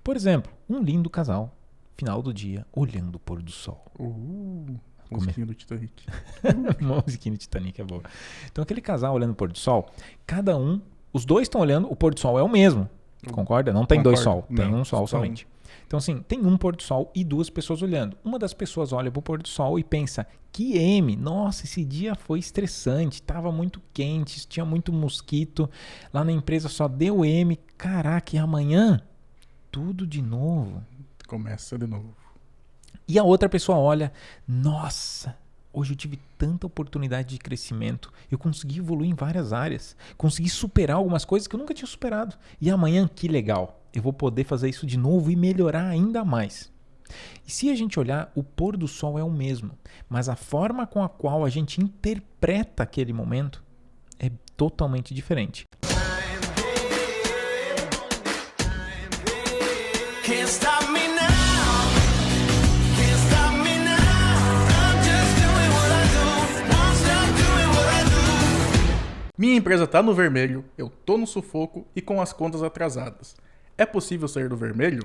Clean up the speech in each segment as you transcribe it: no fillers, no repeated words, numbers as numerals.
Por exemplo, um lindo casal, final do dia, olhando o pôr do sol. Musiquinha do Titanic. Musiquinha do Titanic é boa. Então, aquele casal olhando o pôr do sol, os dois estão olhando, o pôr do sol é o mesmo. Concorda? Não tem dois sol, tem um sol somente. Então, assim, tem um pôr do sol e duas pessoas olhando. Uma das pessoas olha pro pôr do sol e pensa, nossa, esse dia foi estressante, tava muito quente, tinha muito mosquito, lá na empresa só deu M, caraca, e amanhã? Tudo de novo. Começa de novo. E a outra pessoa olha, nossa, hoje eu tive tanta oportunidade de crescimento, eu consegui evoluir em várias áreas, consegui superar algumas coisas que eu nunca tinha superado. E amanhã, que legal, eu vou poder fazer isso de novo e melhorar ainda mais. E se a gente olhar, o pôr do sol é o mesmo, mas a forma com a qual a gente interpreta aquele momento é totalmente diferente. Minha empresa tá no vermelho, eu tô no sufoco e com as contas atrasadas. É possível sair do vermelho?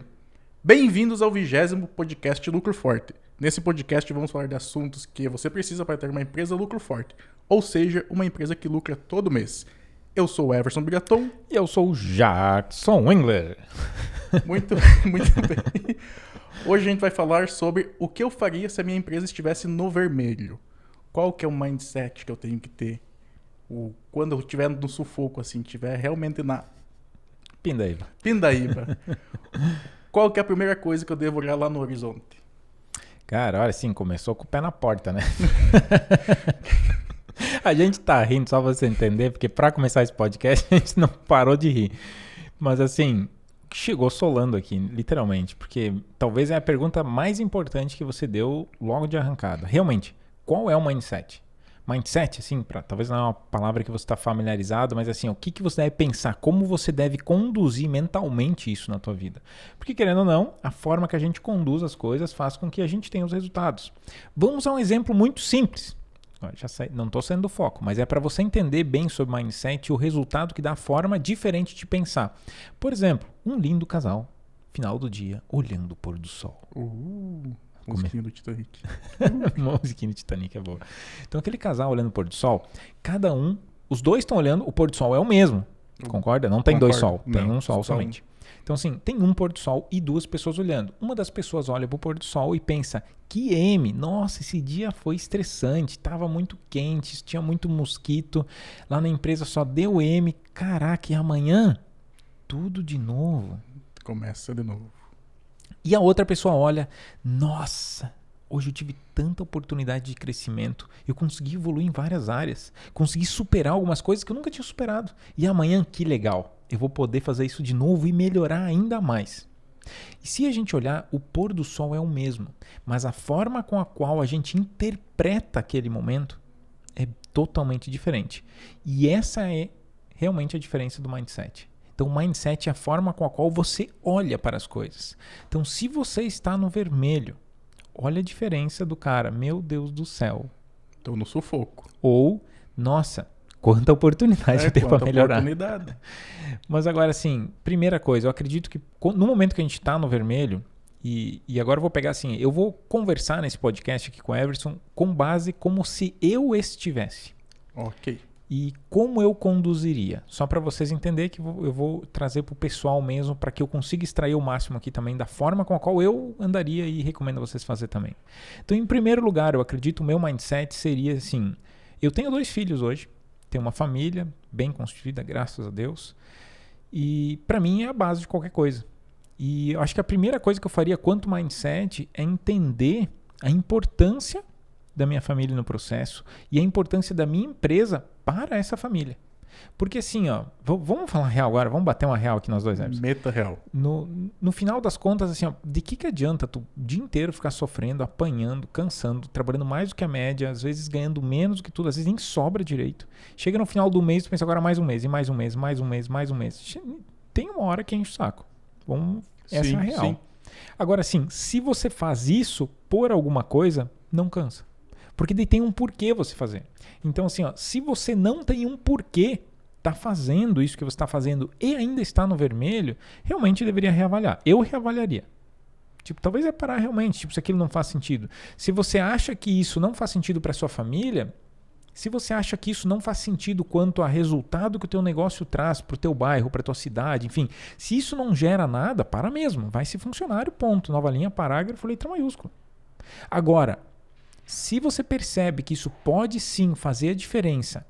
Bem-vindos ao 20º podcast Lucro Forte. Nesse podcast vamos falar de assuntos que você precisa para ter uma empresa lucro forte, ou seja, uma empresa que lucra todo mês. Eu sou o Everson Brigaton. E eu sou o Jackson Wengler. Muito bem. Hoje a gente vai falar sobre o que eu faria se a minha empresa estivesse no vermelho. Qual que é o mindset que eu tenho que ter? Quando eu estiver no sufoco, assim, estiver realmente na Pindaíba. Qual que é a primeira coisa que eu devo olhar lá no horizonte? Cara, olha assim, começou com o pé na porta, né? A gente tá rindo só pra você entender, porque pra começar esse podcast a gente não parou de rir. Mas assim, chegou solando aqui, literalmente, porque talvez é a pergunta mais importante que você deu logo de arrancada. Realmente, qual é o mindset? Mindset, assim, talvez não é uma palavra que você está familiarizado, mas assim, o que você deve pensar, como você deve conduzir mentalmente isso na tua vida. Porque querendo ou não, a forma que a gente conduz as coisas faz com que a gente tenha os resultados. Vamos a um exemplo muito simples. Não estou saindo do foco, mas é para você entender bem sobre mindset e o resultado que dá a forma diferente de pensar. Por exemplo, um lindo casal, final do dia, olhando o pôr do sol. Musiquinha do Titanic. Musiquinha do Titanic é boa. Então, aquele casal olhando o pôr do sol, os dois estão olhando, o pôr do sol é o mesmo. Concorda? Não tem dois sol, tem um sol somente. Então, assim, tem um pôr do sol e duas pessoas olhando. Uma das pessoas olha pro pôr do sol e pensa, nossa, esse dia foi estressante, tava muito quente, tinha muito mosquito, lá na empresa só deu M, caraca, e amanhã? Tudo de novo. Começa de novo. E a outra pessoa olha, nossa, hoje eu tive tanta oportunidade de crescimento, eu consegui evoluir em várias áreas, consegui superar algumas coisas que eu nunca tinha superado. E amanhã, que legal, eu vou poder fazer isso de novo e melhorar ainda mais. E se a gente olhar, o pôr do sol é o mesmo, mas a forma com a qual a gente interpreta aquele momento é totalmente diferente. E essa é realmente a diferença do mindset. Então, o mindset é a forma com a qual você olha para as coisas. Então, se você está no vermelho, olha a diferença do cara. Meu Deus do céu. Estou no sufoco. Ou, nossa, quanta oportunidade eu tenho para melhorar. Oportunidade. Mas agora, assim, primeira coisa, eu acredito que no momento que a gente está no vermelho, e agora eu vou pegar assim, eu vou conversar nesse podcast aqui com o Everson com base como se eu estivesse. Ok. E como eu conduziria? Só para vocês entenderem que eu vou trazer para o pessoal mesmo, para que eu consiga extrair o máximo aqui também da forma com a qual eu andaria e recomendo vocês fazer também. Então, em primeiro lugar, eu acredito o meu mindset seria assim, eu tenho 2 filhos hoje, tenho uma família bem constituída, graças a Deus, e para mim é a base de qualquer coisa. E eu acho que a primeira coisa que eu faria quanto mindset é entender a importância da minha família no processo e a importância da minha empresa para essa família. Porque assim, ó, vamos falar real agora, vamos bater uma real aqui nós dois. Meta real. No final das contas, assim, ó, de que adianta tu o dia inteiro ficar sofrendo, apanhando, cansando, trabalhando mais do que a média, às vezes ganhando menos do que tudo, às vezes nem sobra direito. Chega no final do mês, tu pensa agora mais um mês, e mais um mês, mais um mês, mais um mês. Tem uma hora que enche o saco. Essa é a real. Sim. Agora, assim, se você faz isso por alguma coisa, não cansa. Porque daí tem um porquê você fazer. Então, assim, ó, se você não tem um porquê, está fazendo isso que você está fazendo e ainda está no vermelho, realmente deveria reavaliar. Eu reavaliaria. Tipo, talvez é parar realmente, tipo, se aquilo não faz sentido. Se você acha que isso não faz sentido para sua família, se você acha que isso não faz sentido quanto a resultado que o teu negócio traz para o teu bairro, para a tua cidade, enfim, se isso não gera nada, para mesmo. Vai ser funcionário, ponto. Nova linha, parágrafo, letra maiúscula. Agora, se você percebe que isso pode sim fazer a diferença,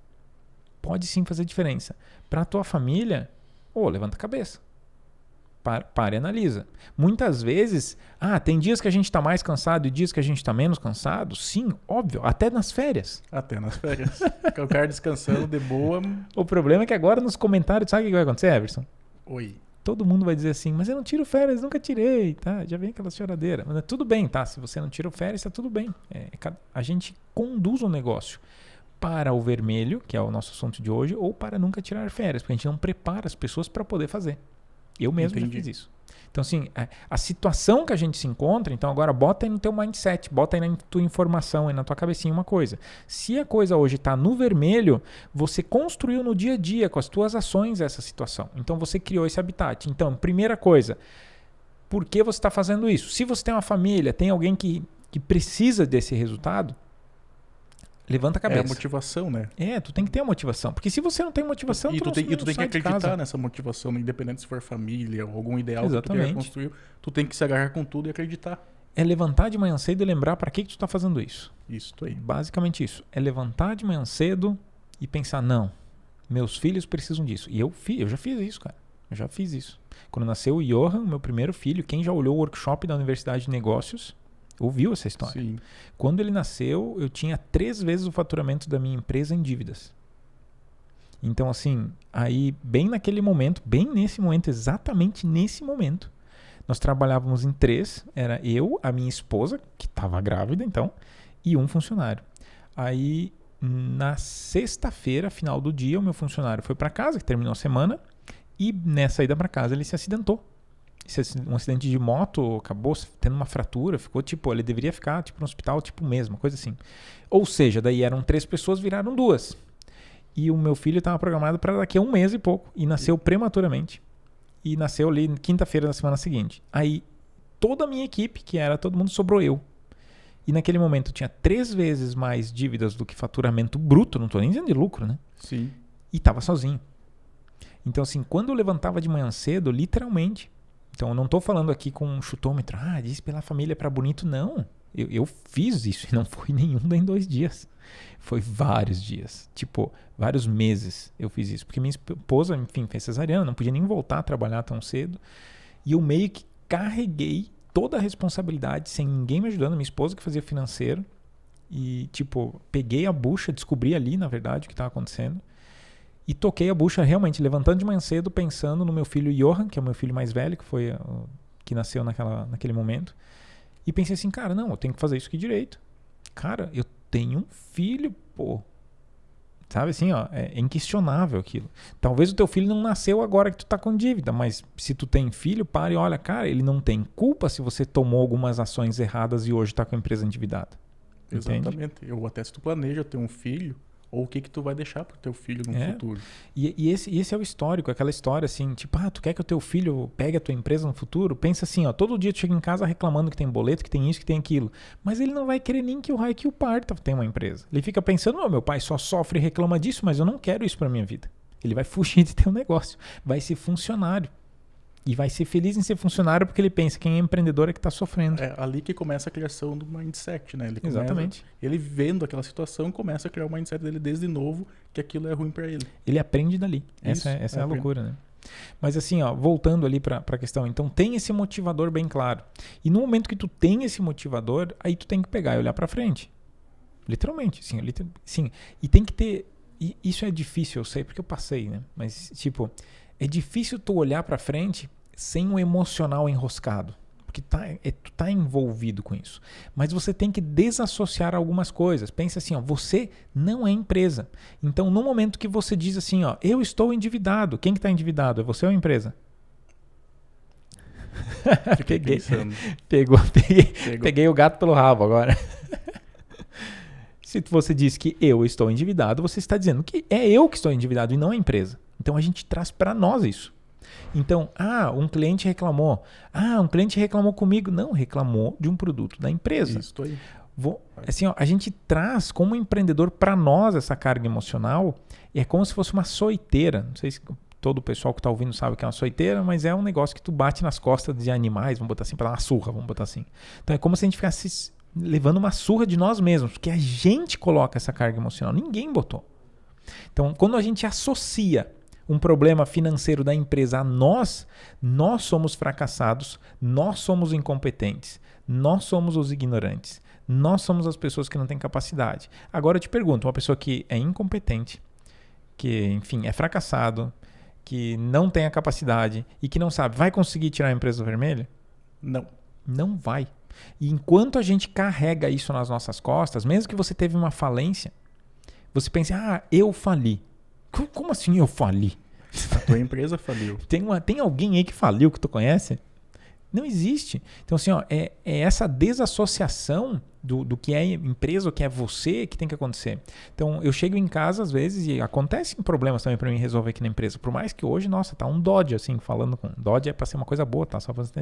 para a tua família, levanta a cabeça. Para e analisa. Muitas vezes, tem dias que a gente está mais cansado e dias que a gente está menos cansado? Sim, óbvio, até nas férias. O cara descansando de boa. O problema é que agora nos comentários, sabe o que vai acontecer, Everson? Oi. Todo mundo vai dizer assim, mas eu não tiro férias, nunca tirei, tá? Já vem aquela choradeira. Mas tudo bem, tá? Se você não tira férias, tá tudo bem. A gente conduz o negócio para o vermelho, que é o nosso assunto de hoje, ou para nunca tirar férias, porque a gente não prepara as pessoas para poder fazer. Eu mesmo já fiz isso. Então, assim, a situação que a gente se encontra, então agora bota aí no teu mindset, bota aí na tua informação, aí na tua cabecinha uma coisa. Se a coisa hoje está no vermelho, você construiu no dia a dia, com as tuas ações, essa situação. Então, você criou esse habitat. Então, primeira coisa, por que você está fazendo isso? Se você tem uma família, tem alguém que precisa desse resultado, levanta a cabeça. É a motivação, né? Tu tem que ter a motivação. Porque se você não tem motivação, tu tem que acreditar nessa motivação, independente se for família ou algum ideal que tu quer construir. Tu tem que se agarrar com tudo e acreditar. É levantar de manhã cedo e lembrar para que tu está fazendo isso. Isso aí. Basicamente isso. É levantar de manhã cedo e pensar, não, meus filhos precisam disso. E eu já fiz isso, cara. Eu já fiz isso. Quando nasceu o Johan, meu primeiro filho, quem já olhou o workshop da Universidade de Negócios, ouviu essa história. Sim. Quando ele nasceu, eu tinha 3 vezes o faturamento da minha empresa em dívidas. Então, assim, aí bem naquele momento, bem nesse momento, exatamente nesse momento, nós trabalhávamos em 3, era eu, a minha esposa, que estava grávida então, e um funcionário. Aí, na sexta-feira, final do dia, o meu funcionário foi para casa, que terminou a semana, e nessa ida para casa ele se acidentou. Um acidente de moto, acabou tendo uma fratura, ficou ele deveria ficar no hospital, mesmo, coisa assim. Ou seja, daí eram 3 pessoas, viraram 2. E o meu filho estava programado para daqui a 1 mês e pouco, e nasceu prematuramente. E nasceu ali quinta-feira da semana seguinte. Aí toda a minha equipe, que era todo mundo, sobrou eu. E naquele momento eu tinha 3 vezes mais dívidas do que faturamento bruto, não estou nem dizendo de lucro, né? Sim. E estava sozinho. Então, assim, quando eu levantava de manhã cedo, literalmente, então eu não estou falando aqui com um chutômetro, diz pela família para bonito, não. Eu fiz isso e não foi nenhum nem 2 dias. Foi vários dias, vários meses eu fiz isso. Porque minha esposa, enfim, fez cesariana, não podia nem voltar a trabalhar tão cedo. E eu meio que carreguei toda a responsabilidade, sem ninguém me ajudando, minha esposa que fazia financeiro. E, peguei a bucha, descobri ali, na verdade, o que estava acontecendo. E toquei a bucha realmente, levantando de manhã cedo, pensando no meu filho Johan, que é o meu filho mais velho, que nasceu naquele momento. E pensei assim, cara, não, eu tenho que fazer isso aqui direito. Cara, eu tenho um filho, pô. Sabe assim, é inquestionável aquilo. Talvez o teu filho não nasceu agora que tu tá com dívida, mas se tu tem filho, para e olha, cara, ele não tem culpa se você tomou algumas ações erradas e hoje tá com a empresa endividada. Exatamente. Eu até se tu planeja ter um filho, ou o que tu vai deixar pro teu filho no futuro. E esse é o histórico, aquela história assim, tu quer que o teu filho pegue a tua empresa no futuro? Pensa assim, todo dia tu chega em casa reclamando que tem boleto, que tem isso, que tem aquilo. Mas ele não vai querer nem que o raio que o parta tenha uma empresa. Ele fica pensando, meu pai só sofre e reclama disso, mas eu não quero isso pra minha vida. Ele vai fugir de ter um negócio, vai ser funcionário. E vai ser feliz em ser funcionário porque ele pensa que quem é empreendedor é que está sofrendo. É ali que começa a criação do mindset, né? Exatamente. Ele vendo aquela situação, começa a criar o mindset dele desde novo, que aquilo é ruim para ele. Ele aprende dali. Essa é a loucura, né? Mas assim, voltando ali para a questão. Então, tem esse motivador bem claro. E no momento que tu tem esse motivador, aí tu tem que pegar e olhar para frente. Literalmente. Sim. E tem que ter... E isso é difícil, eu sei, porque eu passei, né? Mas, é difícil tu olhar para frente sem um emocional enroscado, porque tu tá envolvido com isso. Mas você tem que desassociar algumas coisas. Pensa assim, você não é empresa. Então, no momento que você diz assim, eu estou endividado, quem que está endividado? É você ou a empresa? Peguei o gato pelo rabo agora. Se você diz que eu estou endividado, você está dizendo que é eu que estou endividado e não a empresa. Então a gente traz para nós isso. Então, um cliente reclamou. Um cliente reclamou comigo. Não, reclamou de um produto da empresa. Isso aí. Assim, a gente traz como empreendedor para nós essa carga emocional. E é como se fosse uma açoiteira. Não sei se todo o pessoal que está ouvindo sabe o que é uma açoiteira, mas é um negócio que tu bate nas costas de animais, vamos botar assim, para dar uma surra, vamos botar assim. Então é como se a gente ficasse levando uma surra de nós mesmos, porque a gente coloca essa carga emocional. Ninguém botou. Então, quando a gente associa um problema financeiro da empresa a nós somos fracassados, nós somos incompetentes, nós somos os ignorantes, nós somos as pessoas que não têm capacidade. Agora eu te pergunto, uma pessoa que é incompetente, que, enfim, é fracassado, que não tem a capacidade e que não sabe, vai conseguir tirar a empresa do vermelho? Não. Não vai. E enquanto a gente carrega isso nas nossas costas, mesmo que você teve uma falência, você pensa, eu fali. Como assim eu fali? A tua empresa faliu. Tem alguém aí que faliu que tu conhece? Não existe. Então, assim, é essa desassociação do que é empresa, o que é você, que tem que acontecer. Então, eu chego em casa, às vezes, e acontecem problemas também para mim resolver aqui na empresa. Por mais que hoje, nossa, tá um Dodge, assim, falando com... Dodge é para ser uma coisa boa, tá?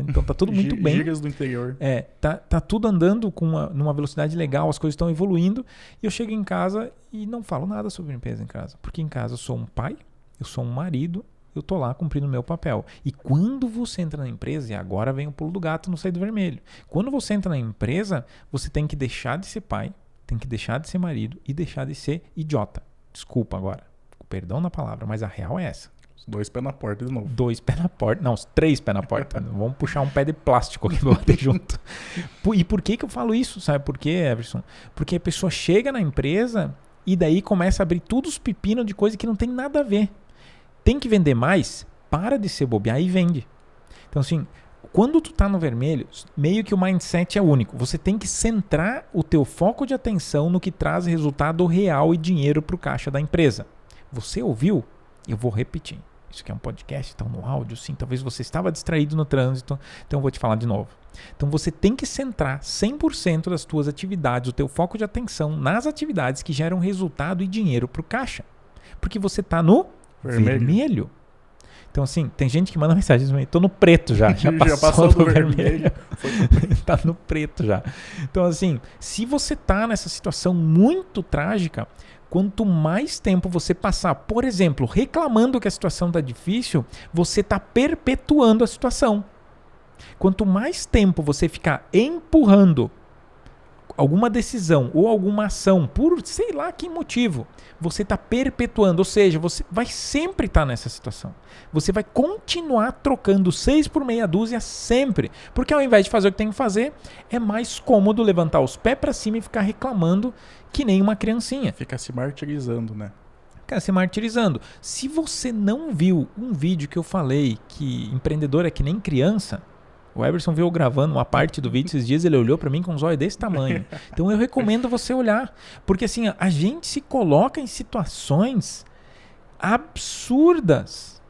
Então, tá tudo muito bem. Gírias do interior. Tá tudo andando numa velocidade legal, as coisas estão evoluindo. E eu chego em casa e não falo nada sobre empresa em casa. Porque em casa eu sou um pai, eu sou um marido, eu tô lá cumprindo o meu papel. E quando você entra na empresa, e agora vem o pulo do gato no sair do vermelho. Quando você entra na empresa, você tem que deixar de ser pai, tem que deixar de ser marido e deixar de ser idiota. Desculpa agora, perdão na palavra, mas a real é essa. 2 pés na porta de novo. 2 pés na porta, não, 3 pés na porta. Vamos puxar um pé de plástico aqui pra bater junto. E por que eu falo isso? Sabe por quê, Everson? Porque a pessoa chega na empresa e daí começa a abrir todos os pepinos de coisa que não tem nada a ver. Tem que vender mais? Para de ser bobear e vende. Então, assim, quando tu tá no vermelho, meio que o mindset é único. Você tem que centrar o teu foco de atenção no que traz resultado real e dinheiro pro caixa da empresa. Você ouviu? Eu vou repetir. Isso aqui é um podcast, então no áudio, sim. Talvez você estava distraído no trânsito, então eu vou te falar de novo. Então você tem que centrar 100% das tuas atividades, o teu foco de atenção nas atividades que geram resultado e dinheiro pro caixa. Porque você tá no vermelho. Então, assim, tem gente que manda mensagem, tô no preto já. Já passou do vermelho. Tá no preto já. Então, assim, se você tá nessa situação muito trágica, quanto mais tempo você passar, por exemplo, reclamando que a situação tá difícil, você tá perpetuando a situação. Quanto mais tempo você ficar empurrando alguma decisão ou alguma ação por sei lá que motivo, você está perpetuando, ou seja, você vai sempre estar nessa situação. Você vai continuar trocando 6 por meia dúzia sempre, porque ao invés de fazer o que tem que fazer, é mais cômodo levantar os pés para cima e ficar reclamando que nem uma criancinha. Fica se martirizando, né? Fica se martirizando. Se você não viu um vídeo que eu falei que empreendedor é que nem criança, o Everson viu eu gravando uma parte do vídeo esses dias, ele olhou pra mim com um zóio desse tamanho. Então eu recomendo você olhar, porque assim, a gente se coloca em situações absurdas.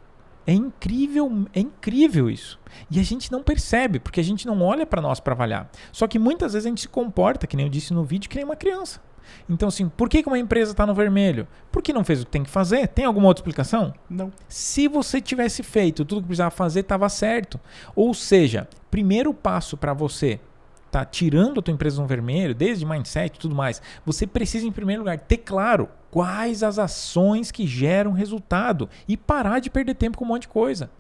É incrível isso. E a gente não percebe, porque a gente não olha pra nós pra avaliar. Só que muitas vezes a gente se comporta, que nem eu disse no vídeo, que nem uma criança. Então assim, por que uma empresa está no vermelho? Porque não fez o que tem que fazer? Tem alguma outra explicação? Não. Se você tivesse feito tudo o que precisava fazer, estava certo. Ou seja, primeiro passo para você tá tirando a tua empresa no vermelho, desde mindset e tudo mais, você precisa em primeiro lugar ter claro quais as ações que geram resultado e parar de perder tempo com um monte de coisa.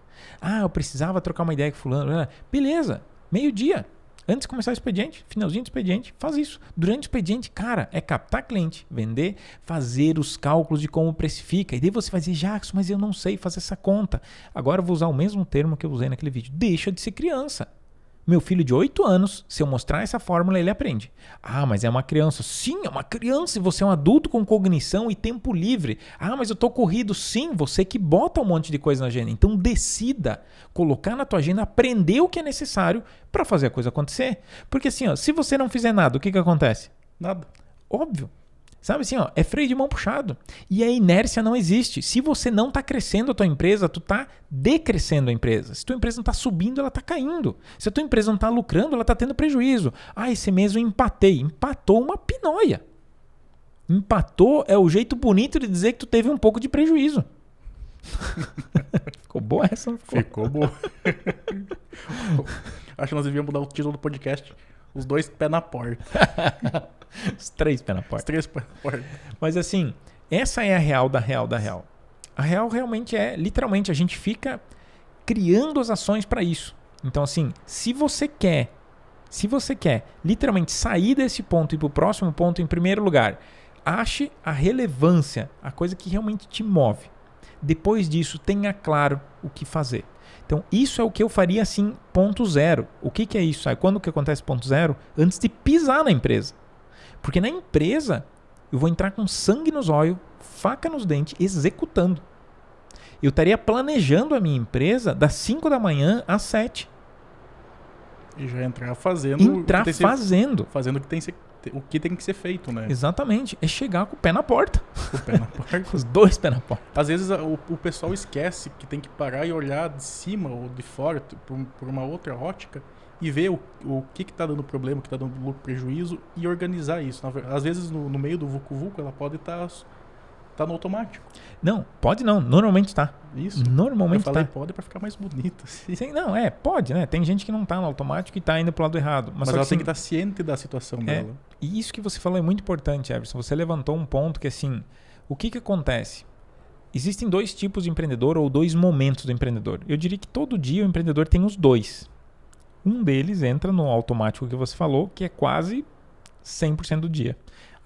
Eu precisava trocar uma ideia com fulano. Beleza, meio-dia. Antes de começar o expediente, finalzinho do expediente, faz isso. Durante o expediente, cara, é captar cliente, vender, fazer os cálculos de como precifica. E daí você vai dizer, Jackson, mas eu não sei fazer essa conta. Agora eu vou usar o mesmo termo que eu usei naquele vídeo. Deixa de ser criança. Meu filho de 8 anos, se eu mostrar essa fórmula, ele aprende. Mas é uma criança. Sim, é uma criança e você é um adulto com cognição e tempo livre. Mas eu tô corrido. Sim, você que bota um monte de coisa na agenda. Então decida colocar na tua agenda, aprender o que é necessário para fazer a coisa acontecer. Porque assim, se você não fizer nada, o que acontece? Nada. Óbvio. Sabe assim, é freio de mão puxado. E a inércia não existe. Se você não está crescendo a tua empresa, tu está decrescendo a empresa. Se tua empresa não está subindo, ela está caindo. Se a tua empresa não está lucrando, ela está tendo prejuízo. Esse mês eu empatei. Empatou uma pinóia. Empatou é o jeito bonito de dizer que tu teve um pouco de prejuízo. Ficou boa essa? Não ficou? Ficou boa. Acho que nós devíamos mudar o título do podcast. Os 2 pés na porta. Os 3 pés na Os porta. 3 pés na porta. Mas assim, essa é a real da real da real. A real realmente é, literalmente, a gente fica criando as ações para isso. Então assim, se você quer literalmente sair desse ponto e ir para o próximo ponto em primeiro lugar, ache a relevância, a coisa que realmente te move. Depois disso, tenha claro o que fazer. Então, isso é o que eu faria assim, ponto zero. O que é isso? Sabe quando que acontece ponto zero? Antes de pisar na empresa. Porque na empresa, eu vou entrar com sangue nos olhos, faca nos dentes, executando. Eu estaria planejando a minha empresa das 5 da manhã às 7. E já entrar fazendo fazendo o que tem que ser feito, né? Exatamente. É chegar com o pé na porta. Com o pé na porta. Com os 2 pés na porta. Às vezes o pessoal esquece que tem que parar e olhar de cima ou de fora por uma outra ótica e ver o que tá dando problema, o que tá dando lucro, prejuízo e organizar isso. Às vezes no meio do vucu-vucu ela pode estar no automático. Não, pode não. Normalmente tá. Isso. Normalmente eu falei tá. pode pra ficar mais bonito. Assim. Sim, não, pode, né? Tem gente que não tá no automático e tá indo pro lado errado. Mas ela tem que estar ciente da situação dela. E isso que você falou é muito importante, Everson. Você levantou um ponto que assim, o que acontece? Existem 2 tipos de empreendedor ou 2 momentos do empreendedor. Eu diria que todo dia o empreendedor tem os 2. Um deles entra no automático que você falou, que é quase 100% do dia.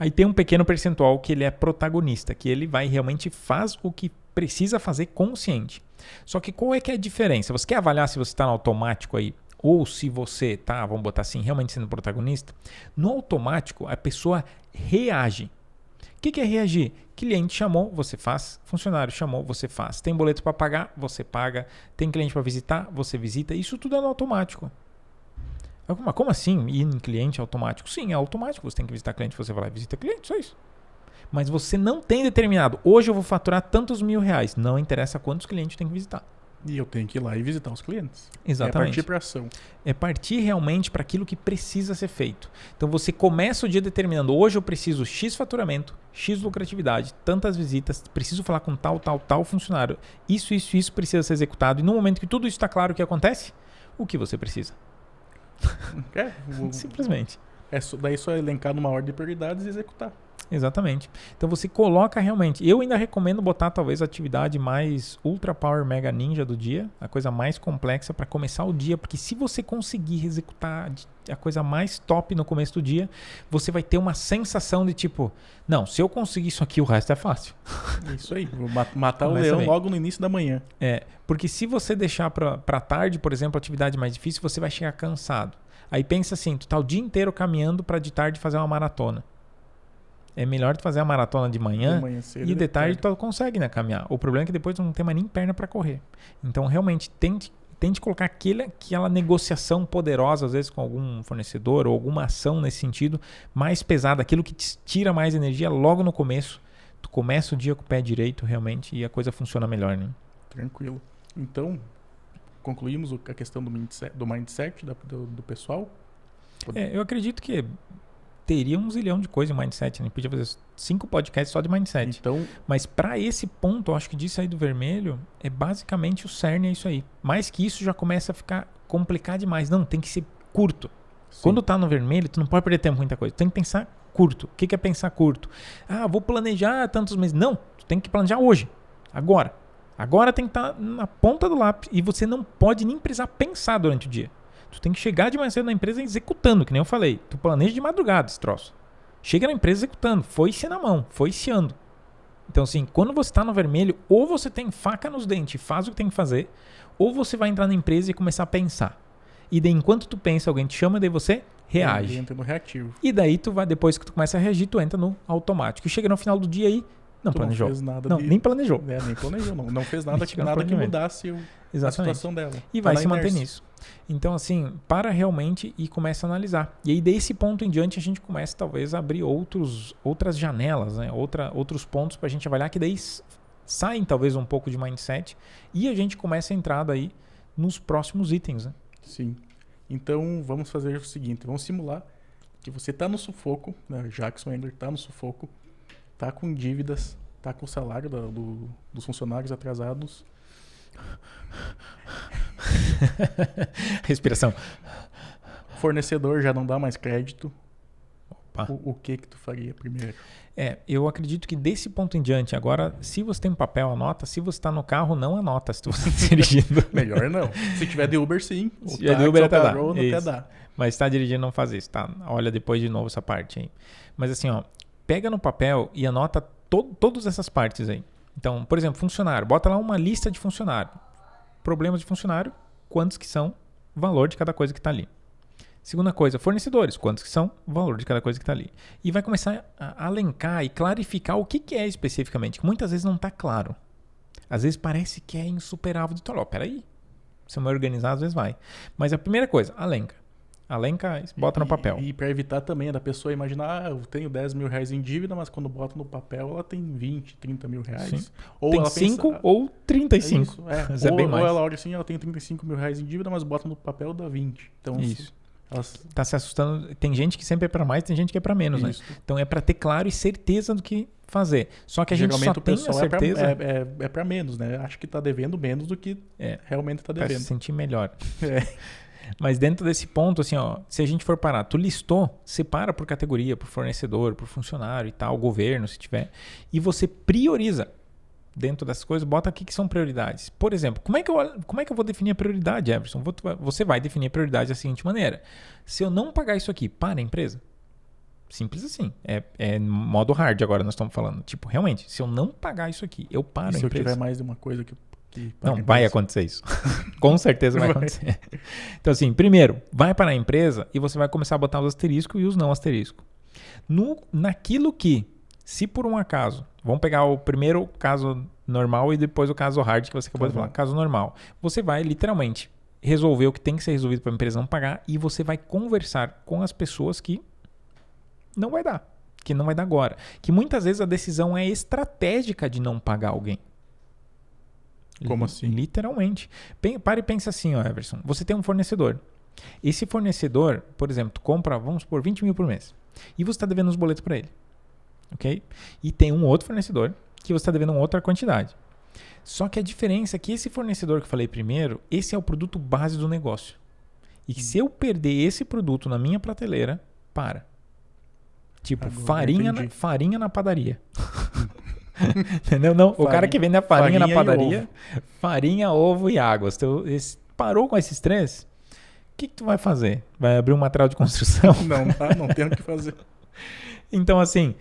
Aí tem um pequeno percentual que ele é protagonista, que ele vai realmente faz o que precisa fazer consciente. Só que qual é que é a diferença? Você quer avaliar se você está no automático aí ou se você está, vamos botar assim, realmente sendo protagonista? No automático, a pessoa reage. O que é reagir? Cliente chamou, você faz. Funcionário chamou, você faz. Tem boleto para pagar, você paga. Tem cliente para visitar, você visita. Isso tudo é no automático. Mas como assim ir em cliente automático? Sim, é automático. Você tem que visitar cliente, você vai lá e visita cliente, só isso. Mas você não tem determinado. Hoje eu vou faturar tantos R$1.000. Não interessa quantos clientes tem que visitar. E eu tenho que ir lá e visitar os clientes. Exatamente. É partir para ação. É partir realmente para aquilo que precisa ser feito. Então você começa o dia determinando. Hoje eu preciso X faturamento, X lucratividade, tantas visitas, preciso falar com tal funcionário. Isso precisa ser executado. E no momento que tudo isso está claro, o que acontece? O que você precisa? Simplesmente. Daí só elencar numa ordem de prioridades e executar. Exatamente. Então você coloca realmente. Eu ainda recomendo botar talvez a atividade mais ultra power mega ninja do dia, a coisa mais complexa para começar o dia, porque se você conseguir executar a coisa mais top no começo do dia, você vai ter uma sensação de tipo, não, se eu conseguir isso aqui, o resto é fácil. Isso aí, vou matar o leão logo no início da manhã. Porque se você deixar para tarde, por exemplo, a atividade mais difícil, você vai chegar cansado. Aí pensa assim, tu tá o dia inteiro caminhando para de tarde fazer uma maratona. É melhor tu fazer a maratona de manhã e de tarde tu consegue, né, caminhar. O problema é que depois tu não tem mais nem perna para correr. Então, realmente, tente colocar aquela negociação poderosa, às vezes, com algum fornecedor ou alguma ação nesse sentido, mais pesada, aquilo que te tira mais energia logo no começo. Tu começa o dia com o pé direito, realmente, e a coisa funciona melhor, né? Tranquilo. Então, concluímos a questão do mindset do pessoal? Eu acredito que teria 1 zilhão de coisa em mindset, né? Podia fazer 5 podcasts só de mindset. Então, mas para esse ponto, eu acho que disso aí do vermelho, é basicamente o cerne, é isso aí. Mais que isso já começa a ficar complicado demais. Não, tem que ser curto. Sim. Quando tá no vermelho, tu não pode perder tempo com muita coisa. Tu tem que pensar curto. O que é pensar curto? Vou planejar tantos meses. Não, tu tem que planejar hoje. Agora. Agora tem que estar na ponta do lápis. E você não pode nem precisar pensar durante o dia. Tu tem que chegar de manhã cedo na empresa executando, que nem eu falei. Tu planeja de madrugada esse troço. Chega na empresa executando. Foi-se na mão. Foi-se-ando. Então, assim, quando você está no vermelho, ou você tem faca nos dentes e faz o que tem que fazer, ou você vai entrar na empresa e começar a pensar. E daí, enquanto tu pensa, alguém te chama, daí você reage. Entra no reativo. E daí, depois que tu começa a reagir, tu entra no automático. E chega no final do dia aí, não planejou. Não fez nada. Nem planejou. Nem planejou, não. Não fez nada que mudasse a situação dela. E vai se manter nisso. Então, assim, para realmente e começa a analisar. E aí, desse ponto em diante, a gente começa, talvez, a abrir outras janelas, né? Outros pontos para a gente avaliar, que daí saem, talvez, um pouco de mindset e a gente começa a entrar daí nos próximos itens, né? Sim. Então, vamos fazer o seguinte. Vamos simular que você está no sufoco, né? Jackson Engler está no sufoco, está com dívidas, tá com o salário dos funcionários atrasados. Respiração. Fornecedor já não dá mais crédito. Opa. O que tu faria primeiro? Eu acredito que desse ponto em diante, agora, se você tem um papel, anota. Se você está no carro, não anota. Se você está dirigindo. Melhor não. Se tiver de Uber, sim. Se tiver de Uber, até dá. Até dá. Mas está dirigindo, não faz isso, tá? Olha depois de novo essa parte aí. Mas assim, ó, pega no papel e anota todas essas partes aí. Então, por exemplo, funcionário. Bota lá uma lista de funcionário. Problemas de funcionário, quantos que são, valor de cada coisa que está ali. Segunda coisa, fornecedores, quantos que são, valor de cada coisa que está ali. E vai começar a alencar e clarificar o que é especificamente, que muitas vezes não está claro. Às vezes parece que é insuperável. De falar, peraí, se eu me organizar, às vezes vai. Mas a primeira coisa, alenca. Alenca, bota no papel. E para evitar também da pessoa imaginar, eu tenho 10 mil reais em dívida, mas quando bota no papel ela tem 20, 30 mil reais. Sim. Ou tem ela 5 pensa, ou 35. Mas é bem mais. Ou ela olha assim, ela tem 35 mil reais em dívida, mas bota no papel dá 20. Então, isso. Elas... Tá se assustando. Tem gente que sempre é para mais, tem gente que é para menos, né? Então é para ter claro e certeza do que fazer. Só que a gente só tem a certeza... É para menos, né? Acho que tá devendo menos do que realmente tá devendo. Para se sentir melhor. Mas dentro desse ponto, assim, ó, se a gente for parar, tu listou, separa por categoria, por fornecedor, por funcionário e tal, governo, se tiver, e você prioriza. Dentro dessas coisas, bota aqui que são prioridades. Por exemplo, como é que eu vou definir a prioridade, Everson? Você vai definir a prioridade da seguinte maneira. Se eu não pagar isso aqui, para a empresa. Simples assim. É modo hard agora nós estamos falando. Tipo, realmente, se eu não pagar isso aqui, eu paro a empresa. Se eu tiver mais de uma coisa que não, vai acontecer isso. Com certeza vai acontecer. Então assim, primeiro, vai para a empresa e você vai começar a botar os asteriscos e os não asteriscos. Naquilo que, se por um acaso, vamos pegar o primeiro caso normal e depois o caso hard que você acabou de falar. Caso normal. Você vai literalmente resolver o que tem que ser resolvido para a empresa não pagar e você vai conversar com as pessoas que não vai dar. Que não vai dar agora. Que muitas vezes a decisão é estratégica de não pagar alguém. Como assim? Literalmente. Para e pensa assim, ó, Everson. Você tem um fornecedor. Esse fornecedor, por exemplo, tu compra, vamos supor, 20 mil por mês. E você está devendo os boletos para ele. Ok? E tem um outro fornecedor que você está devendo uma outra quantidade. Só que a diferença é que esse fornecedor que eu falei primeiro, esse é o produto base do negócio. E que se eu perder esse produto na minha prateleira, para. Tipo, farinha na padaria. Entendeu? Não, o cara que vende a farinha na padaria, farinha, ovo e água. Se tu parou com esses três, o que tu vai fazer? Vai abrir um material de construção? Não tem o que fazer. Então, assim,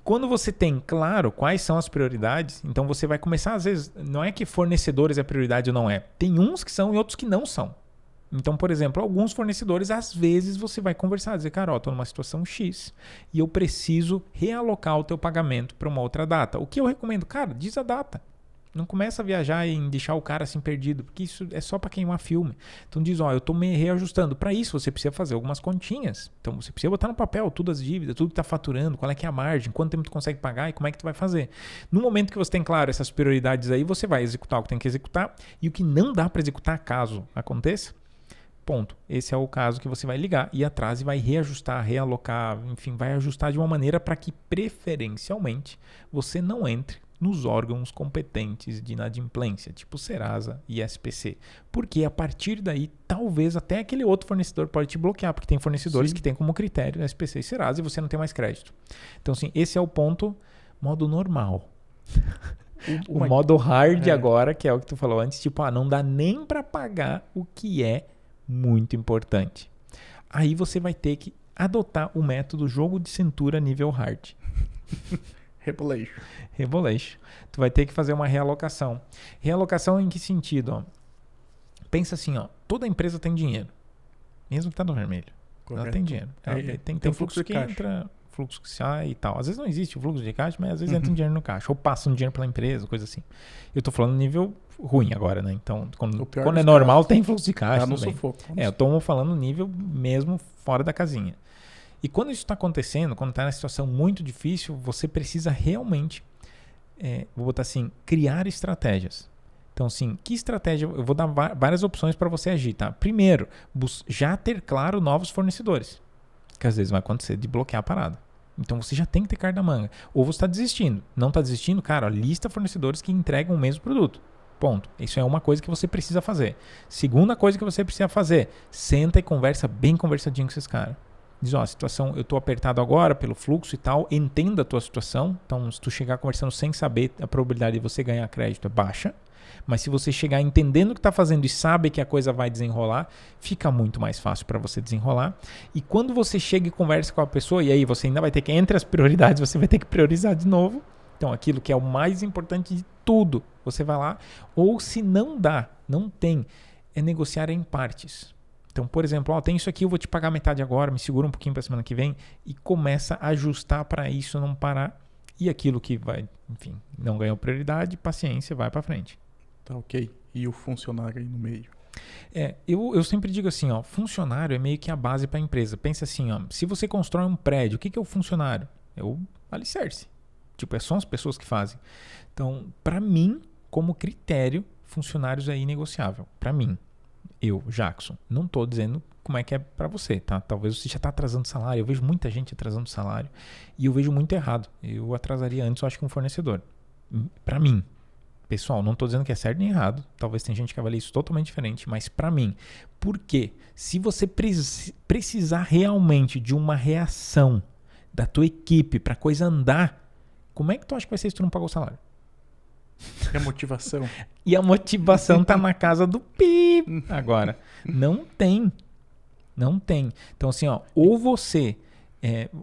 quando você tem claro quais são as prioridades, então você vai começar, às vezes, não é que fornecedores é prioridade ou não é. Tem uns que são e outros que não são. Então, por exemplo, alguns fornecedores, às vezes você vai conversar, dizer, cara, estou numa situação X e eu preciso realocar o teu pagamento para uma outra data. O que eu recomendo? Cara, diz a data. Não começa a viajar e deixar o cara assim perdido, porque isso é só para queimar filme. Então diz, eu estou me reajustando. Para isso você precisa fazer algumas continhas. Então você precisa botar no papel todas as dívidas, tudo que está faturando, qual é que é a margem, quanto tempo tu consegue pagar e como é que tu vai fazer. No momento que você tem claro essas prioridades aí, você vai executar o que tem que executar e o que não dá para executar caso aconteça. Ponto. Esse é o caso que você vai ligar, ir atrás e vai reajustar, realocar, enfim, vai ajustar de uma maneira para que preferencialmente você não entre nos órgãos competentes de inadimplência, tipo Serasa e SPC. Porque a partir daí, talvez até aquele outro fornecedor pode te bloquear, porque tem fornecedores que tem como critério SPC e Serasa e você não tem mais crédito. Então, assim, esse é o ponto modo normal. O modo hard agora, que é o que tu falou antes, tipo, não dá nem para pagar o que é muito importante. Aí você vai ter que adotar o método jogo de cintura nível hard. Rebolation. Tu vai ter que fazer uma realocação. Realocação em que sentido? Pensa assim, toda empresa tem dinheiro. Mesmo que tá no vermelho. Correto. Ela tem dinheiro. Tem fluxo que entra, fluxo que sai e tal. Às vezes não existe o fluxo de caixa, mas às vezes entra um dinheiro no caixa. Ou passa um dinheiro pela empresa, coisa assim. Eu tô falando nível ruim agora, né? Então, quando é normal, tem fluxo de caixa. Tá no sufoco. Eu tô falando nível mesmo fora da casinha. E quando isso está acontecendo, quando está na situação muito difícil, você precisa realmente, vou botar assim, criar estratégias. Então, assim, que estratégia? Eu vou dar várias opções para você agir, tá? Primeiro, já ter claro novos fornecedores. Que às vezes vai acontecer de bloquear a parada. Então você já tem que ter carta na manga. Ou você está desistindo. Não está desistindo, cara, lista fornecedores que entregam o mesmo produto. Ponto. Isso é uma coisa que você precisa fazer. Segunda coisa que você precisa fazer, senta e conversa bem conversadinho com esses caras. Diz, ó, a situação, eu tô apertado agora pelo fluxo e tal, entenda a tua situação. Então, se tu chegar conversando sem saber, a probabilidade de você ganhar crédito é baixa. Mas se você chegar entendendo o que está fazendo e sabe que a coisa vai desenrolar, fica muito mais fácil para você desenrolar. E quando você chega e conversa com a pessoa, e aí você ainda vai ter que, entre as prioridades, você vai ter que priorizar de novo. Então, aquilo que é o mais importante de tudo, você vai lá. Ou se não dá, não tem, é negociar em partes. Então, por exemplo, ó, tem isso aqui, eu vou te pagar metade agora, me segura um pouquinho para a semana que vem e começa a ajustar para isso não parar. E aquilo que vai, enfim, não ganhou prioridade, paciência, vai para frente. Tá, ok. E o funcionário aí no meio? Eu sempre digo assim, ó, funcionário é meio que a base para a empresa. Pensa assim, ó, se você constrói um prédio, o que é o funcionário? É o alicerce. Tipo, são as pessoas que fazem. Então, para mim, como critério, funcionários é inegociável. Para mim, eu, Jackson, não estou dizendo como é que é para você, tá? Talvez você já está atrasando salário. Eu vejo muita gente atrasando salário e eu vejo muito errado. Eu atrasaria antes, eu acho que um fornecedor. Para mim. Pessoal, não estou dizendo que é certo nem errado. Talvez tem gente que avalie isso totalmente diferente. Mas para mim, porque se você precisar realmente de uma reação da tua equipe para a coisa andar, como é que tu acha que vai ser se tu não pagou o salário? E a motivação? E a motivação tá na casa do pi agora. Não tem. Não tem. Então assim, ó, ou você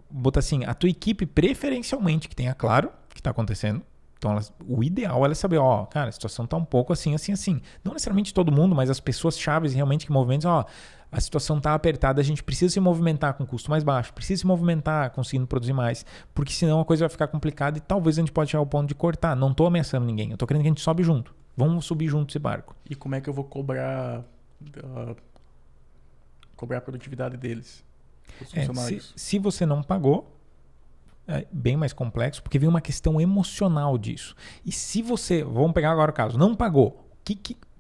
bota assim, a tua equipe preferencialmente que tenha claro o que está acontecendo. Então, o ideal é saber, ó, cara, a situação tá um pouco assim, assim, assim. Não necessariamente todo mundo, mas as pessoas chaves realmente que movimentam, ó, a situação tá apertada, a gente precisa se movimentar com custo mais baixo, precisa se movimentar conseguindo produzir mais, porque senão a coisa vai ficar complicada e talvez a gente pode chegar ao ponto de cortar. Não tô ameaçando ninguém, eu tô querendo que a gente sobe junto. Vamos subir junto esse barco. E como é que eu vou cobrar a produtividade deles? Os funcionários? Se você não pagou, é bem mais complexo, porque vem uma questão emocional disso. E se você, vamos pegar agora o caso, não pagou,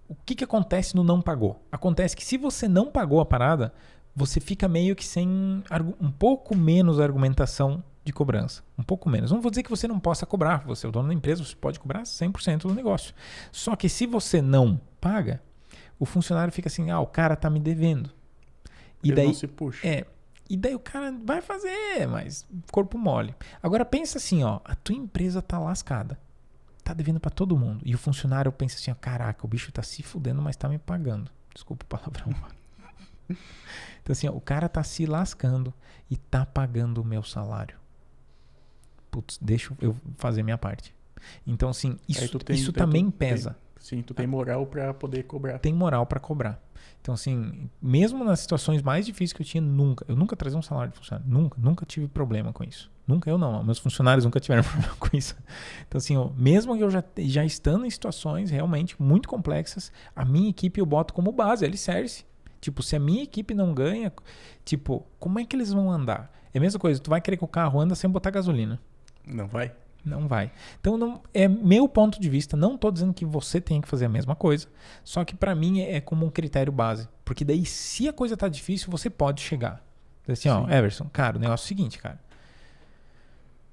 o que acontece no não pagou? Acontece que se você não pagou a parada, você fica meio que sem um pouco menos argumentação de cobrança. Um pouco menos. Não vou dizer que você não possa cobrar, você é o dono da empresa, você pode cobrar 100% do negócio. Só que se você não paga, o funcionário fica assim, o cara tá me devendo. E ele daí não se puxa. E daí o cara vai fazer, mas corpo mole. Agora pensa assim, ó, a tua empresa tá lascada. Tá devendo pra todo mundo. E o funcionário pensa assim, ó, caraca, o bicho tá se fudendo, mas tá me pagando. Desculpa o palavrão. Então assim, ó, o cara tá se lascando e tá pagando o meu salário. Putz, deixa eu fazer minha parte. Então assim, isso também pesa. Sim, tu tem moral pra poder cobrar. Tem moral pra cobrar. Então, assim, mesmo nas situações mais difíceis que eu tinha, eu nunca trazia um salário de funcionário. Nunca tive problema com isso. Nunca, eu não. Meus funcionários nunca tiveram problema com isso. Então, assim, mesmo que eu já estando em situações realmente muito complexas, a minha equipe eu boto como base, alicerce. Tipo, se a minha equipe não ganha, tipo, como é que eles vão andar? É a mesma coisa, tu vai querer que o carro anda sem botar gasolina. Não vai. Não vai. Então, é meu ponto de vista. Não estou dizendo que você tem que fazer a mesma coisa. Só que para mim é como um critério base. Porque daí, se a coisa tá difícil, você pode chegar. Assim, ó, Everson, cara, o negócio é o seguinte, cara.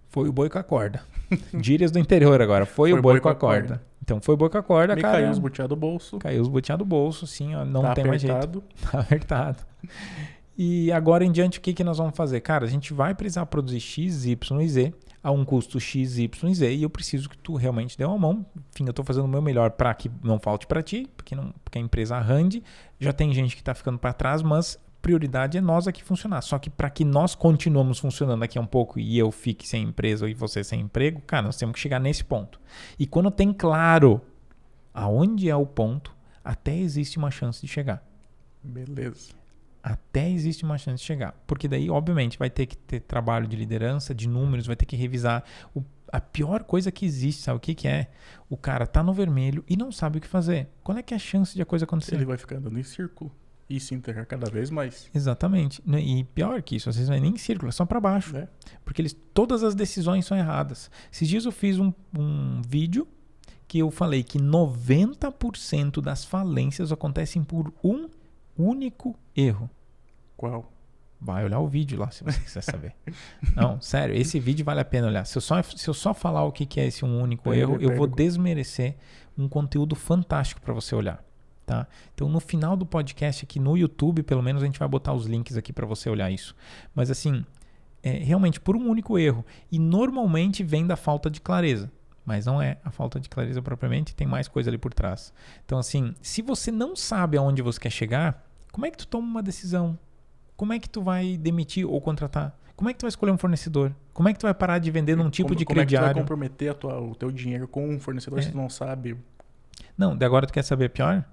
Foi o boi com a corda. Gírias do interior agora. Foi o boi com a corda. Então, foi o boi com a corda, cara. Caiu os boteados do bolso. Caiu os boteados do bolso, assim, ó. Não tá tem mais jeito. Tá apertado. E agora em diante, o que nós vamos fazer? Cara, a gente vai precisar produzir X, Y e Z a um custo X, Y e Z e eu preciso que tu realmente dê uma mão. Enfim, eu estou fazendo o meu melhor para que não falte para ti, porque a empresa arrande. Já tem gente que está ficando para trás, mas prioridade é nós aqui funcionar. Só que para que nós continuemos funcionando aqui um pouco e eu fique sem empresa e você sem emprego, cara, nós temos que chegar nesse ponto. E quando tem claro aonde é o ponto, até existe uma chance de chegar. Beleza. Até existe uma chance de chegar. Porque daí, obviamente, vai ter que ter trabalho de liderança, de números, vai ter que revisar. A pior coisa que existe, sabe o que é? O cara tá no vermelho e não sabe o que fazer. Qual é que é a chance de a coisa acontecer? Ele vai ficar andando em círculo e se enterrar cada vez mais. Exatamente. E pior que isso, às vezes não é nem em círculo, é só para baixo. Porque todas as decisões são erradas. Esses dias eu fiz um vídeo que eu falei que 90% das falências acontecem por um único erro. Qual? Vai olhar o vídeo lá, se você quiser saber. Não, sério, esse vídeo vale a pena olhar. Se eu só falar o que é esse um único erro, eu vou desmerecer um conteúdo fantástico para você olhar. Tá? Então, no final do podcast aqui no YouTube, pelo menos a gente vai botar os links aqui para você olhar isso. Mas assim, realmente por um único erro. E normalmente vem da falta de clareza. Mas não é a falta de clareza propriamente, tem mais coisa ali por trás. Então assim, se você não sabe aonde você quer chegar, como é que tu toma uma decisão? Como é que tu vai demitir ou contratar? Como é que tu vai escolher um fornecedor? Como é que tu vai parar de vender num tipo de crediário? Como é que tu vai comprometer o teu dinheiro com um fornecedor se tu não sabe? Não, de agora tu quer saber pior?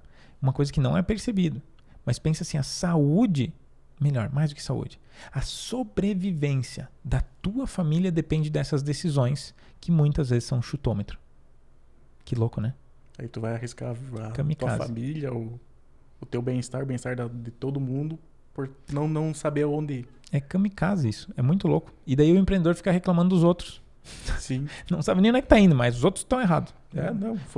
Uma coisa que não é percebido. Mas pensa assim, a saúde, melhor, mais do que saúde, a sobrevivência da tua família depende dessas decisões que muitas vezes são chutômetro. Que louco, né? Aí tu vai arriscar a tua família, o teu bem-estar, de todo mundo, por não saber onde ir. É kamikaze isso, é muito louco. E daí o empreendedor fica reclamando dos outros. Sim. Não sabe nem onde é que tá indo, mas os outros estão errados.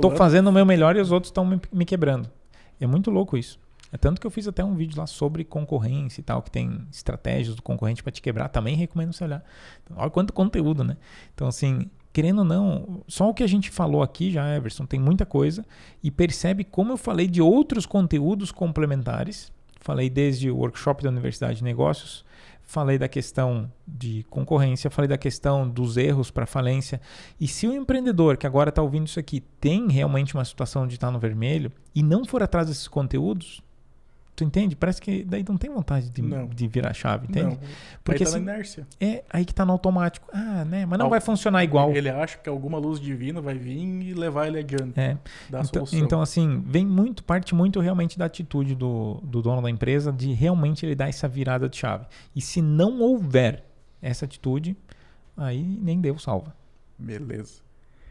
Tô fazendo o meu melhor e os outros estão me quebrando. É muito louco isso. É tanto que eu fiz até um vídeo lá sobre concorrência e tal, que tem estratégias do concorrente para te quebrar. Também recomendo você olhar. Então, olha quanto conteúdo, né? Então, assim, querendo ou não, só o que a gente falou aqui já, Everson, tem muita coisa. E percebe como eu falei de outros conteúdos complementares. Falei desde o workshop da Universidade de Negócios, falei da questão de concorrência, falei da questão dos erros para falência. E se o empreendedor que agora está ouvindo isso aqui tem realmente uma situação de estar no vermelho e não for atrás desses conteúdos, tu entende? Parece que daí não tem vontade de virar a chave, entende? Não. Porque aí tá na inércia. É aí que tá no automático. Né? Mas não vai funcionar igual. Ele acha que alguma luz divina vai vir e levar ele adiante. Dar a solução. Então, assim, parte muito realmente da atitude do dono da empresa de realmente ele dar essa virada de chave. E se não houver essa atitude, aí nem Deus salva. Beleza.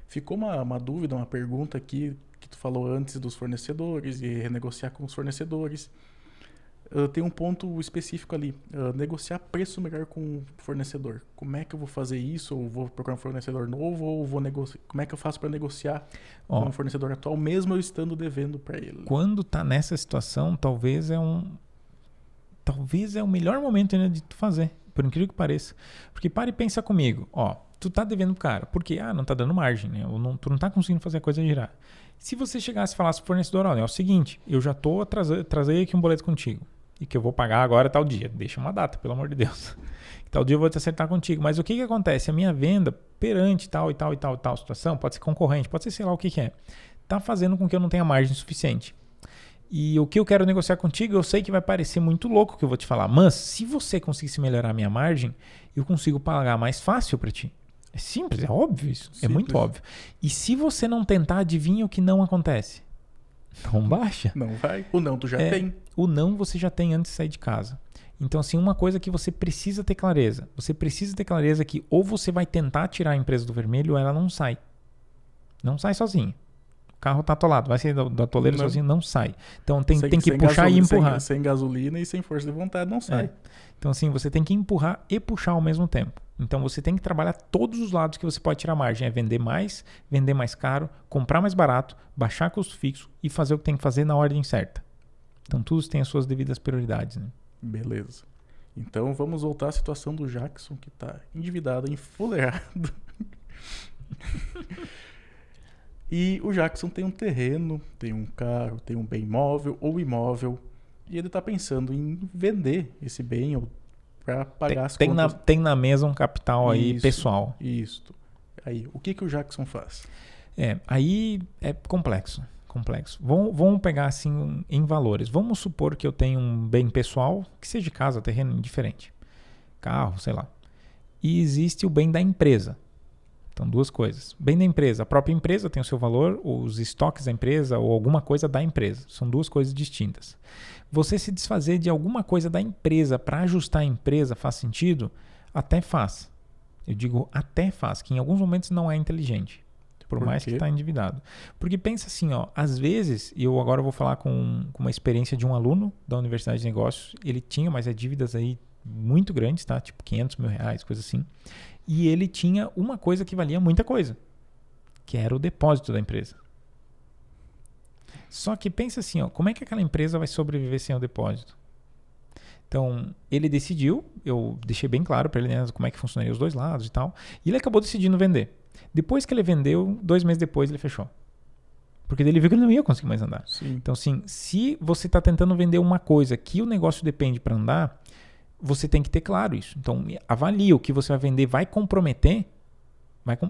Ficou uma dúvida, uma pergunta aqui que tu falou antes dos fornecedores e renegociar com os fornecedores. Tem um ponto específico ali, negociar preço melhor com o fornecedor. Como é que eu vou fazer isso? Ou vou procurar um fornecedor novo? Ou como é que eu faço para negociar com um fornecedor atual, mesmo eu estando devendo para ele? Quando tá nessa situação, talvez é o melhor momento ainda de tu fazer, por incrível que pareça. Porque para e pensa comigo, tu tá devendo pro cara, porque não tá dando margem, né? Tu não tá conseguindo fazer a coisa girar. Se você chegasse e falasse pro fornecedor, olha, é o seguinte, eu já tô trazendo aqui um boleto contigo. E que eu vou pagar agora tal dia. Deixa uma data, pelo amor de Deus. Tal dia eu vou te acertar contigo. Mas o que acontece? A minha venda perante tal situação, pode ser concorrente, pode ser sei lá o que é, tá fazendo com que eu não tenha margem suficiente. E o que eu quero negociar contigo, eu sei que vai parecer muito louco o que eu vou te falar. Mas se você conseguisse melhorar a minha margem, eu consigo pagar mais fácil para ti. É simples, é óbvio isso. Simples. É muito óbvio. E se você não tentar, adivinha o que não acontece? Não baixa. Não vai. O não tu já tem. O não você já tem antes de sair de casa. Então, assim, uma coisa que você precisa ter clareza. Você precisa ter clareza que ou você vai tentar tirar a empresa do vermelho ou ela não sai. Não sai sozinho. O carro tá atolado. Vai sair da toleira sozinho? Não sai. Então, tem que puxar e empurrar. Sem gasolina e sem força de vontade, não sai. Então, assim, você tem que empurrar e puxar ao mesmo tempo. Então, você tem que trabalhar todos os lados que você pode tirar margem. É vender mais caro, comprar mais barato, baixar custo fixo e fazer o que tem que fazer na ordem certa. Então, tudo tem as suas devidas prioridades, né? Beleza. Então, vamos voltar à situação do Jackson, que está endividado, enfuleirado. E o Jackson tem um terreno, tem um carro, tem um bem móvel ou imóvel. E ele está pensando em vender esse bem para pagar as contas. Tem na mesa um capital aí pessoal. Isso. Aí, o que o Jackson faz? Aí é complexo. Vamos pegar assim em valores. Vamos supor que eu tenho um bem pessoal, que seja casa, terreno, indiferente. Carro, sei lá. E existe o bem da empresa. Então, duas coisas. Bem da empresa. A própria empresa tem o seu valor, os estoques da empresa ou alguma coisa da empresa. São duas coisas distintas. Você se desfazer de alguma coisa da empresa para ajustar a empresa faz sentido? Até faz. Eu digo até faz, que em alguns momentos não é inteligente. Por mais que está endividado. Porque pensa assim, às vezes, e eu agora vou falar com uma experiência de um aluno da Universidade de Negócios, ele tinha, mas dívidas aí muito grandes, tá? Tipo 500 mil reais, coisa assim. E ele tinha uma coisa que valia muita coisa, que era o depósito da empresa. Só que pensa assim, como é que aquela empresa vai sobreviver sem o depósito? Então, ele decidiu, eu deixei bem claro para ele, né, como é que funcionaria os dois lados e tal, e ele acabou decidindo vender. Depois que ele vendeu, 2 meses depois ele fechou. Porque ele viu que ele não ia conseguir mais andar. Sim. Então, assim, se você está tentando vender uma coisa que o negócio depende para andar, você tem que ter claro isso. Então, avalie o que você vai vender, vai comprometer,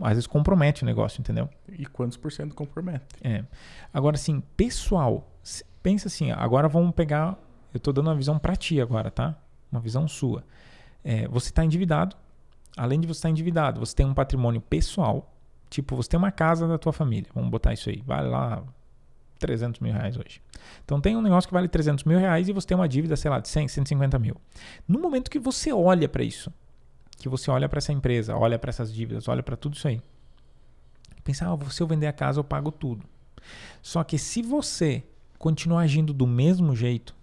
às vezes compromete o negócio, entendeu? E quantos por cento compromete? Agora, assim, pessoal, pensa assim, agora vamos pegar, eu estou dando uma visão para ti agora, tá? Uma visão sua. Você está endividado, além de você estar endividado, você tem um patrimônio pessoal, tipo, você tem uma casa da tua família, vamos botar isso aí, vale lá 300 mil reais hoje. Então tem um negócio que vale 300 mil reais e você tem uma dívida, sei lá, de 100, 150 mil. No momento que você olha para isso, que você olha para essa empresa, olha para essas dívidas, olha para tudo isso aí, pensa, se eu vender a casa eu pago tudo. Só que se você continuar agindo do mesmo jeito,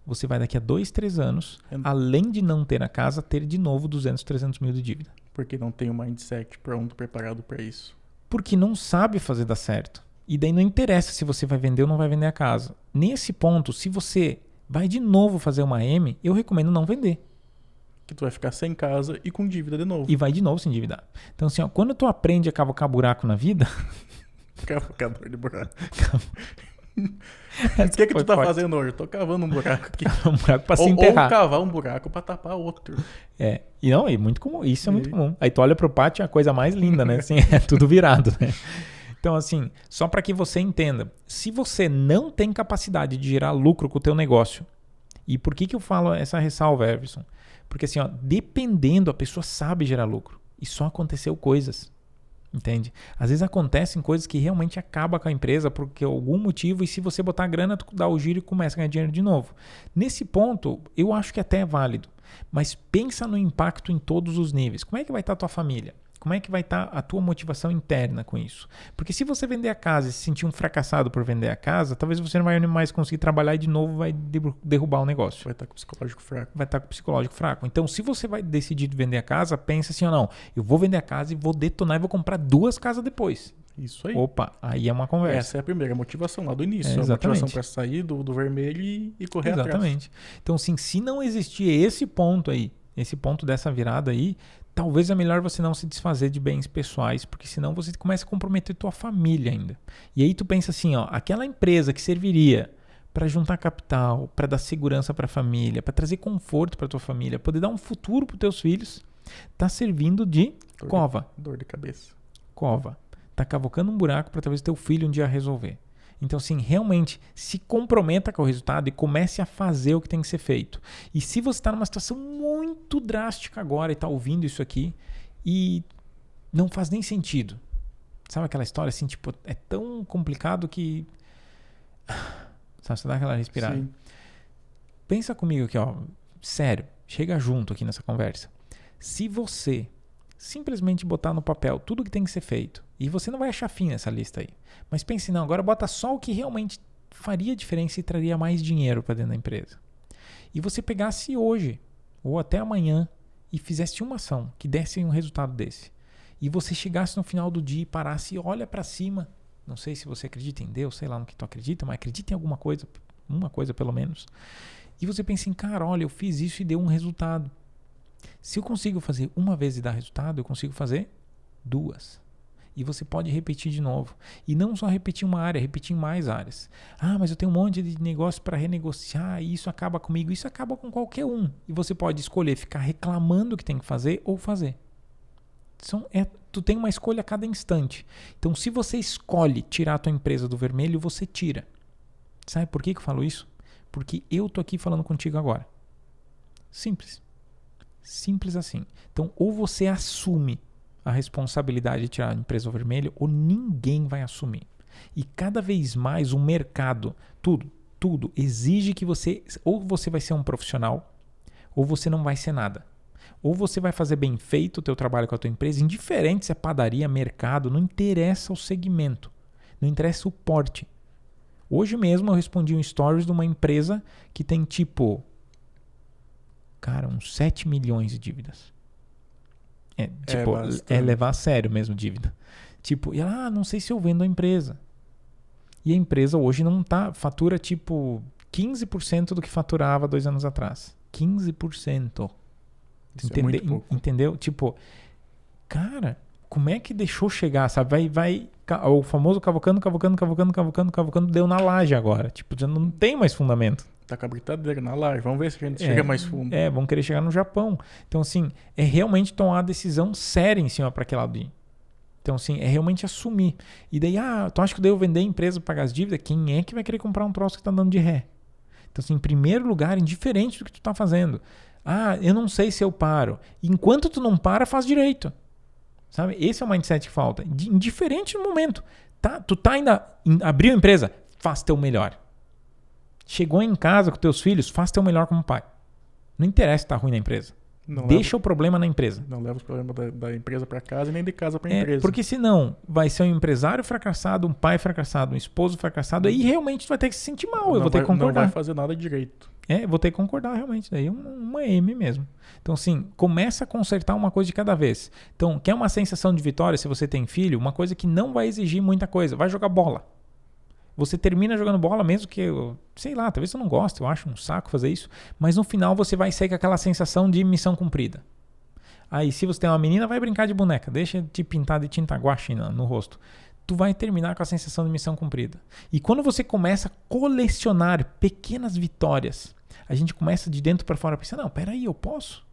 você vai daqui a 2, 3 anos, além de não ter a casa, ter de novo 200, 300 mil de dívida. Porque não tem um mindset pronto, preparado para isso. Porque não sabe fazer dar certo. E daí não interessa se você vai vender ou não vai vender a casa. Nesse ponto, se você vai de novo fazer uma M, eu recomendo não vender. Que tu vai ficar sem casa e com dívida de novo. E vai de novo se endividar. Então assim, quando tu aprende a cavocar buraco na vida... Cavocador de buraco. O que tu tá fazendo hoje? Eu tô cavando um buraco aqui. Um buraco pra se enterrar. Ou cavar um buraco pra tapar outro. E muito comum. Isso é muito comum. Aí tu olha pro pátio, é a coisa mais linda, né? Assim, é tudo virado, né? Então, assim, só para que você entenda, se você não tem capacidade de gerar lucro com o teu negócio, e por que eu falo essa ressalva, Everson? Porque assim, dependendo, a pessoa sabe gerar lucro. E só aconteceu coisas. Entende? Às vezes acontecem coisas que realmente acabam com a empresa por algum motivo, e se você botar a grana, tu dá o giro e começa a ganhar dinheiro de novo. Nesse ponto, eu acho que até é válido. Mas pensa no impacto em todos os níveis. Como é que vai estar a tua família? Como é que vai estar a tua motivação interna com isso? Porque se você vender a casa e se sentir um fracassado por vender a casa, talvez você não vai mais conseguir trabalhar e de novo vai derrubar o negócio. Vai estar com o psicológico fraco. Vai estar com o psicológico fraco. Então, se você vai decidir vender a casa, pensa assim, não, eu vou vender a casa e vou detonar e vou comprar 2 casas depois. Isso aí. Opa, aí é uma conversa. Essa é a primeira motivação lá do início. Exatamente. A motivação para sair do vermelho e correr atrás. Exatamente. Então, assim, se não existir esse ponto aí, esse ponto dessa virada aí, talvez é melhor você não se desfazer de bens pessoais, porque senão você começa a comprometer tua família ainda. E aí tu pensa assim, aquela empresa que serviria para juntar capital, para dar segurança para a família, para trazer conforto para tua família, poder dar um futuro para os teus filhos, tá servindo de cova. Dor de cabeça. Cova. Tá cavocando um buraco para talvez teu filho um dia resolver. Então, assim, realmente se comprometa com o resultado e comece a fazer o que tem que ser feito. E se você está numa situação muito drástica agora e está ouvindo isso aqui e não faz nem sentido, sabe aquela história assim, tipo, é tão complicado que... Sabe, você dá aquela respirada. Sim. Pensa comigo aqui, sério, chega junto aqui nessa conversa. Se você simplesmente botar no papel tudo que tem que ser feito, e você não vai achar fim nessa lista aí, mas pense, não, agora bota só o que realmente faria diferença e traria mais dinheiro para dentro da empresa. E você pegasse hoje, ou até amanhã, e fizesse uma ação que desse um resultado desse. E você chegasse no final do dia e parasse e olha para cima. Não sei se você acredita em Deus, sei lá no que tu acredita, mas acredita em alguma coisa, uma coisa pelo menos. E você pensa em, cara, olha, eu fiz isso e deu um resultado. Se eu consigo fazer uma vez e dar resultado, eu consigo fazer 2. E você pode repetir de novo. E não só repetir uma área, repetir em mais áreas. Mas eu tenho um monte de negócio para renegociar e isso acaba comigo. Isso acaba com qualquer um. E você pode escolher ficar reclamando o que tem que fazer ou fazer. Tu tem uma escolha a cada instante. Então, se você escolhe tirar a tua empresa do vermelho, você tira. Sabe por que eu falo isso? Porque eu tô aqui falando contigo agora. Simples. Simples assim. Então, ou você assume a responsabilidade de tirar a empresa do vermelho, ou ninguém vai assumir. E cada vez mais o mercado, tudo exige que ou você vai ser um profissional, ou você não vai ser nada. Ou você vai fazer bem feito o teu trabalho com a tua empresa, indiferente se é padaria, mercado, não interessa o segmento, não interessa o porte. Hoje mesmo eu respondi um stories de uma empresa que tem uns 7 milhões de dívidas. É levar a sério mesmo dívida. E ela, não sei se eu vendo a empresa. E a empresa hoje não fatura 15% do que faturava 2 anos atrás. 15%. Isso é muito pouco. Entendeu? Tipo, cara, como é que deixou chegar, sabe? O famoso cavocando, deu na laje agora. Tipo, já não tem mais fundamento. Tá com a britadeira na laje. Vamos ver se a gente chega mais fundo. Vão querer chegar no Japão. Então, assim, é realmente tomar uma decisão séria em cima para aquele lado ir. Então, assim, é realmente assumir. E daí, tu acha que daí eu vender a empresa para pagar as dívidas? Quem é que vai querer comprar um troço que tá dando de ré? Então, assim, em primeiro lugar, indiferente do que tu tá fazendo. Eu não sei se eu paro. Enquanto tu não para, faz direito. Sabe? Esse é o mindset que falta. Indiferente no momento. Tu tá ainda... Abriu a empresa? Faz teu melhor. Chegou em casa com teus filhos? Faz teu melhor como pai. Não interessa se tá ruim na empresa. Deixa o problema na empresa. Não leva os problemas da empresa para casa e nem de casa para empresa. Porque senão vai ser um empresário fracassado, um pai fracassado, um esposo fracassado. Aí realmente tu vai ter que se sentir mal. Eu vou ter que concordar. Não vai fazer nada direito. Vou ter que concordar realmente. Daí é uma M mesmo. Então, assim, começa a consertar uma coisa de cada vez. Então, quer uma sensação de vitória se você tem filho? Uma coisa que não vai exigir muita coisa. Vai jogar bola. Você termina jogando bola mesmo que, sei lá, talvez você não goste, eu acho um saco fazer isso, mas no final você vai sair com aquela sensação de missão cumprida. Aí, se você tem uma menina, vai brincar de boneca, deixa de pintar de tinta guache no rosto. Tu vai terminar com a sensação de missão cumprida. E quando você começa a colecionar pequenas vitórias, a gente começa de dentro para fora a pensar, não, peraí, eu posso?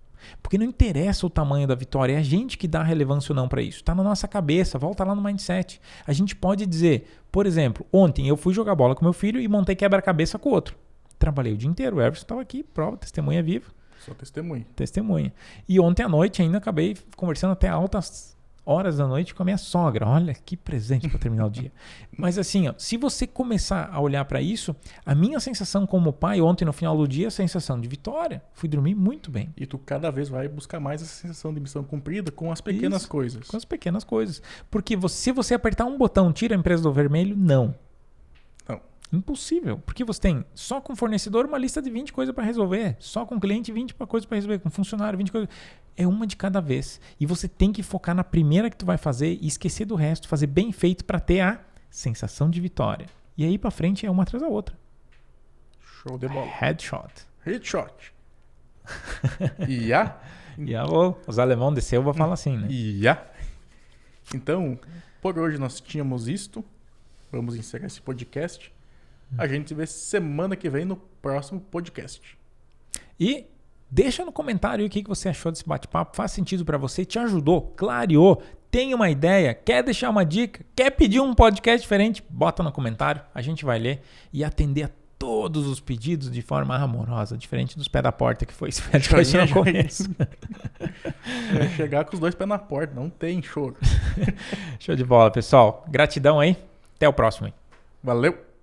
Porque não interessa o tamanho da vitória, é a gente que dá relevância ou não para isso. Está na nossa cabeça, volta lá no mindset. A gente pode dizer, por exemplo, ontem eu fui jogar bola com meu filho e montei quebra-cabeça com o outro. Trabalhei o dia inteiro, o Everson estava aqui, prova, testemunha viva. Só testemunha. Testemunha. E ontem à noite ainda acabei conversando até altas horas da noite com a minha sogra. Olha que presente para terminar o dia. Mas assim, se você começar a olhar para isso, a minha sensação como pai ontem no final do dia é a sensação de vitória. Fui dormir muito bem. E tu cada vez vai buscar mais essa sensação de missão cumprida com as pequenas coisas. Com as pequenas coisas. Porque se você apertar um botão, tira a empresa do vermelho, não. Impossível. Porque você tem só com fornecedor uma lista de 20 coisas para resolver. Só com cliente 20 coisas para resolver. Com funcionário 20 coisas. É uma de cada vez. E você tem que focar na primeira que tu vai fazer e esquecer do resto. Fazer bem feito para ter a sensação de vitória. E aí para frente é uma atrás da outra. Show de bola. Headshot. Os alemão de Selva falam assim, né? Então, por hoje nós tínhamos isto. Vamos encerrar esse podcast. A gente se vê semana que vem no próximo podcast. E deixa no comentário aí o que você achou desse bate-papo. Faz sentido para você? Te ajudou? Clareou? Tem uma ideia? Quer deixar uma dica? Quer pedir um podcast diferente? Bota no comentário. A gente vai ler e atender a todos os pedidos de forma amorosa. Diferente dos pés da porta que foi esse podcast no começo. Vai chegar com os 2 pés na porta. Não tem choro. Show de bola, pessoal. Gratidão aí. Até o próximo aí. Valeu!